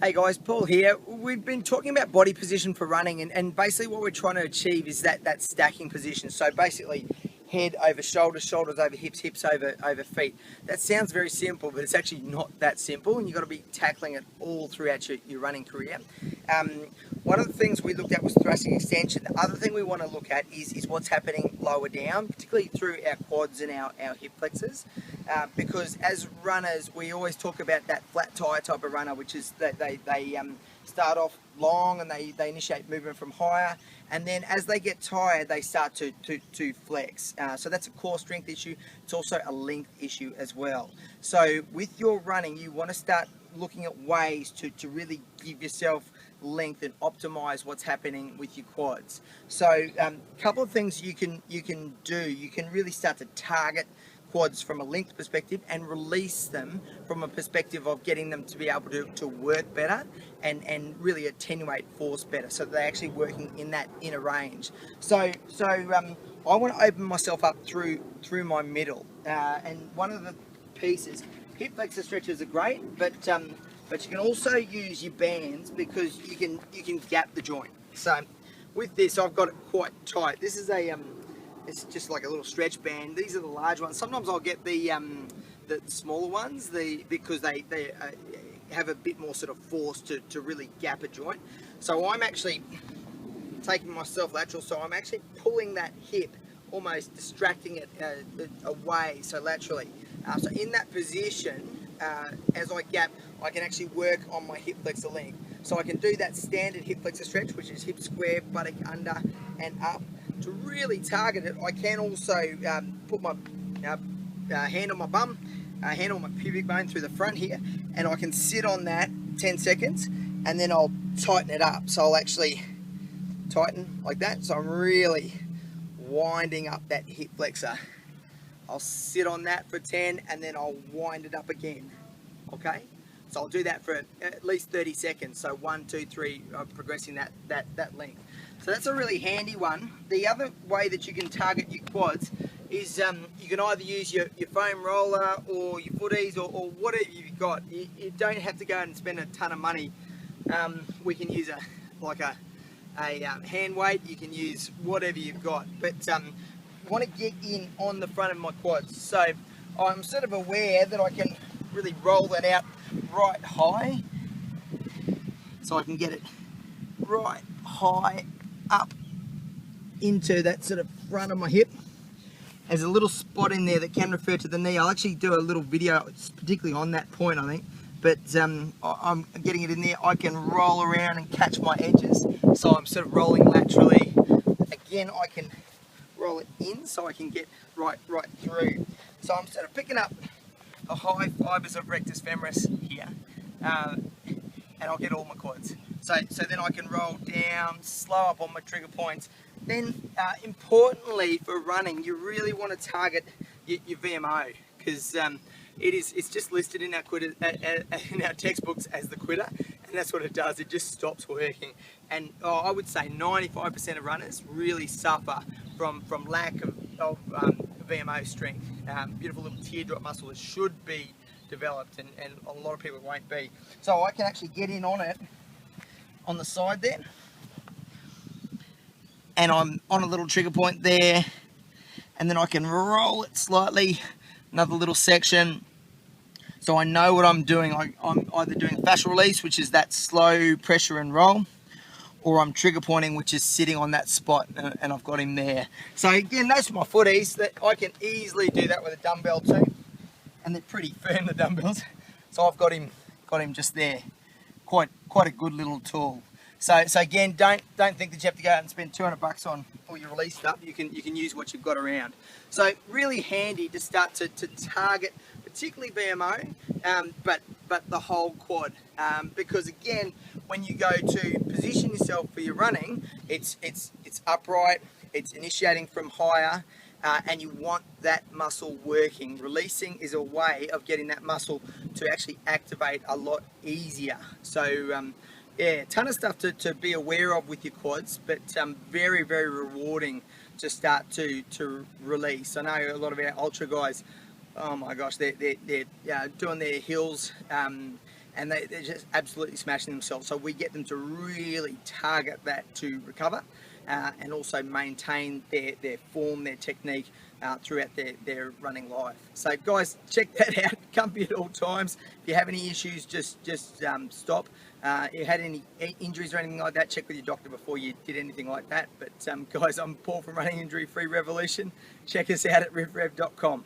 Hey guys, Paul here. We've been talking about body position for running, and basically what we're trying to achieve is that stacking position. So basically head over shoulders, shoulders over hips, hips over feet. That sounds very simple, but it's actually not that simple, and you've got to be tackling it all throughout your running career. One of the things we looked at was thrusting extension. The other thing we want to look at is what's happening lower down, particularly through our quads and our hip flexors. Because as runners, we always talk about that flat tire type of runner, which is that they start off long and they initiate movement from higher, and then as they get tired, they start to flex. So that's a core strength issue. It's also a length issue as well. So with your running, you want to start looking at ways to really give yourself length and optimize what's happening with your quads. So a couple of things you can do. You can really start to target quads from a length perspective and release them from a perspective of getting them to be able to work better and really attenuate force better, so they're actually working in that inner range. So I want to open myself up through my middle, and one of the pieces, hip flexor stretches are great, but you can also use your bands because you can gap the joint. So with this, I've got it quite tight. This is it's just like a little stretch band. These are the large ones. Sometimes I'll get the smaller ones, because they have a bit more sort of force to really gap a joint. So I'm actually taking myself lateral, so I'm actually pulling that hip, almost distracting it away, so laterally. So in that position, as I gap, I can actually work on my hip flexor length. So I can do that standard hip flexor stretch, which is hip square, buttock under and up. To really target it, I can also put my hand on my bum, hand on my pubic bone through the front here, and I can sit on that 10 seconds, and then I'll tighten it up. So I'll actually tighten like that. So I'm really winding up that hip flexor. I'll sit on that for 10, and then I'll wind it up again. Okay? So I'll do that for at least 30 seconds. So 1, 2, 3, progressing that length. So that's a really handy one. The other way that you can target your quads is you can either use your foam roller or your footies or whatever you've got. You don't have to go and spend a ton of money. We can use a hand weight. You can use whatever you've got. But I want to get in on the front of my quads. So I'm sort of aware that I can really roll that out right high. So I can get it right high up into that sort of front of my hip. There's a little spot in there that can refer to the knee. I'll actually do a little video particularly on that point, I think, but I'm getting it in there. I can roll around and catch my edges, so I'm sort of rolling laterally. Again, I can roll it in so I can get right through. So I'm sort of picking up the high fibers of rectus femoris here, and I'll get all my quads. So then I can roll down, slow up on my trigger points. Then importantly for running, you really want to target your VMO, because it's just listed in our quitter, in our textbooks as the quitter, and that's what it does. It just stops working. And I would say 95% of runners really suffer from lack of VMO strength. Beautiful little teardrop muscle that should be developed, and a lot of people won't be. So I can actually get in on it on the side there, and I'm on a little trigger point there, and then I can roll it slightly, another little section, so I know what I'm doing. I'm either doing fascial release, which is that slow pressure and roll, or I'm trigger pointing, which is sitting on that spot, and I've got him there. So again, those are my footies. That I can easily do that with a dumbbell too, and they're pretty firm, the dumbbells. So I've got him just there. Quite a good little tool. So again, don't think that you have to go out and spend $200 on all your release stuff. You can use what you've got around. So really handy to start to target, particularly VMO, but the whole quad, because again, when you go to position yourself for your running, it's upright, it's initiating from higher, and you want that muscle working. Releasing is a way of getting that muscle to actually activate a lot easier. So yeah, a ton of stuff to be aware of with your quads, but very, very rewarding to start to release. I know a lot of our ultra guys, oh my gosh, they're doing their hills and they're just absolutely smashing themselves. So we get them to really target that to recover, and also maintain their form, their technique throughout their running life. So guys, check that out. Comfy at all times. If you have any issues, just stop. If you had any injuries or anything like that, check with your doctor before you did anything like that. But guys, I'm Paul from Running Injury Free Revolution. Check us out at rivrev.com.